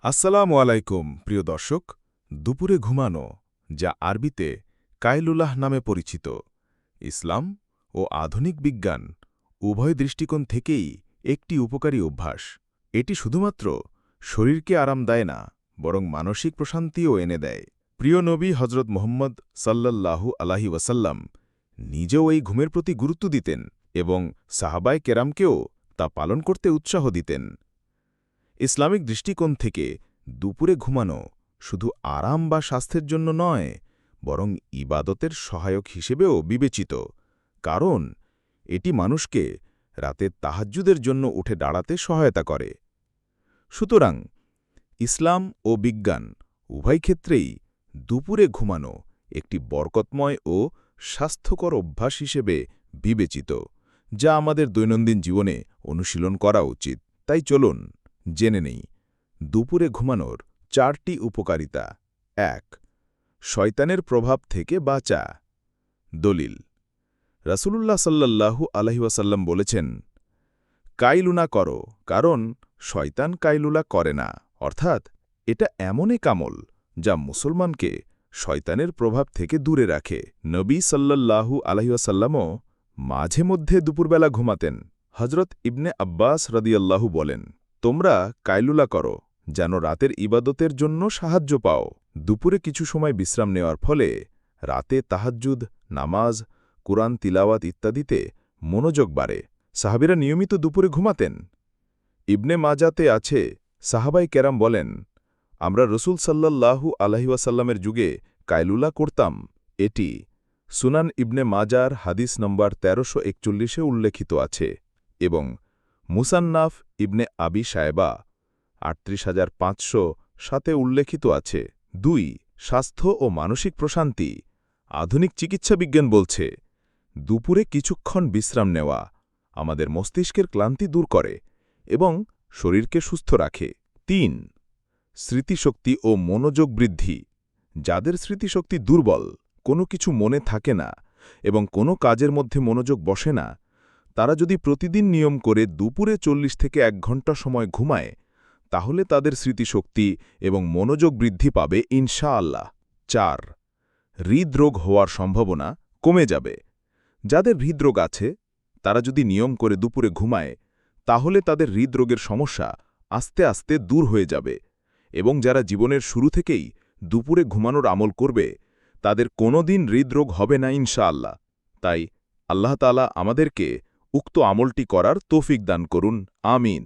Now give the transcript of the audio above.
আসসালামু আলাইকুম প্রিয় দর্শক। দুপুরে ঘুমানো, যা আরবিতে কাইলুলাহ নামে পরিচিত, ইসলাম ও আধুনিক বিজ্ঞান উভয় দৃষ্টিকোণ থেকেই একটি উপকারী অভ্যাস। এটি শুধুমাত্র শরীরকে আরাম দেয় না, বরং মানসিক প্রশান্তিও এনে দেয়। প্রিয় নবী হজরত মুহাম্মদ সাল্লাল্লাহু আলাইহি ওয়াসাল্লাম নিজেও এই ঘুমের প্রতি গুরুত্ব দিতেন এবং সাহাবায়ে কেরামকেও তা পালন করতে উৎসাহ দিতেন। ইসলামিক দৃষ্টিকোণ থেকে দুপুরে ঘুমানো শুধু আরাম বা স্বাস্থ্যের জন্য নয়, বরং ইবাদতের সহায়ক হিসেবেও বিবেচিত, কারণ এটি মানুষকে রাতে তাহাজ্জুদের জন্য উঠে দাঁড়াতে সহায়তা করে। সুতরাং ইসলাম ও বিজ্ঞান উভয় ক্ষেত্রেই দুপুরে ঘুমানো একটি বরকতময় ও স্বাস্থ্যকর অভ্যাস হিসেবে বিবেচিত, যা আমাদের দৈনন্দিন জীবনে অনুশীলন করা উচিত। তাই চলুন জেনে নেই দুপুরে ঘুমানোর 4টি উপকারিতা। 1. শয়তানের প্রভাব থেকে বাঁচা। দলিল: রাসূলুল্লাহ সাল্লাল্লাহু আলাইহি ওয়াসাল্লাম বলেছেন, কাইলুনা করো, কারণ শয়তান কাইলুলা করে না। অর্থাৎ এটা এমন এক আমল যা মুসলমানকে শয়তানের প্রভাব থেকে দূরে রাখে। নবী সাল্লাল্লাহু আলাইহি ওয়াসাল্লামও মাঝে মধ্যে দুপুরবেলা ঘুমাতেন। হজরত ইবনে আব্বাস রাদিয়াল্লাহু বলেন, তোমরা কাইলুলা করো যেন রাতের ইবাদতের জন্য সাহায্য পাও। দুপুরে কিছু সময় বিশ্রাম নেওয়ার ফলে রাতে তাহাজ্জুদ, নামাজ, কুরআন তিলাওয়াত ইত্যাদিতে মনোযোগ বাড়ে। সাহাবীরা নিয়মিত দুপুরে ঘুমাতেন। ইবনে মাজাতে আছে, সাহাবায়ে কেরাম বলেন, আমরা রসূল সাল্লাল্লাহু আলাইহি ওয়াসাল্লামের যুগে কাইলুলা করতাম। এটি সুনান ইবনে মাজার হাদিস নম্বর 1341-এ উল্লেখিত আছে এবং মুসান্নাফ ইবনে আবি শায়বা ৩৮৫০০-সাথে উল্লেখিত আছে। 2. স্বাস্থ্য ও মানসিক প্রশান্তি। আধুনিক চিকিৎসা বিজ্ঞান বলছে, দুপুরে কিছুক্ষণ বিশ্রাম নেওয়া আমাদের মস্তিষ্কের ক্লান্তি দূর করে এবং শরীরকে সুস্থ রাখে। 3. স্মৃতিশক্তি ও মনোযোগ বৃদ্ধি। যাদের স্মৃতিশক্তি দুর্বল, কোনো কিছু মনে থাকে না এবং কোনো কাজের মধ্যে মনোযোগ বসে না, তারা যদি প্রতিদিন নিয়ম করে দুপুরে 40 থেকে 1 ঘণ্টা সময় ঘুমায়, তাহলে তাদের স্মৃতিশক্তি এবং মনোযোগ বৃদ্ধি পাবে ইনশাআল্লাহ। 4. হৃদরোগ হওয়ার সম্ভাবনা কমে যাবে। যাদের হৃদরোগ আছে, তারা যদি নিয়ম করে দুপুরে ঘুমায়, তাহলে তাদের হৃদরোগের সমস্যা আস্তে আস্তে দূর হয়ে যাবে এবং যারা জীবনের শুরু থেকেই দুপুরে ঘুমানোর আমল করবে, তাদের কোনোদিন হৃদরোগ হবে না ইনশাআল্লাহ। তাই আল্লাহ তাআলা আমাদেরকে উক্ত আমলটি করার তৌফিক দান করুন। আমিন।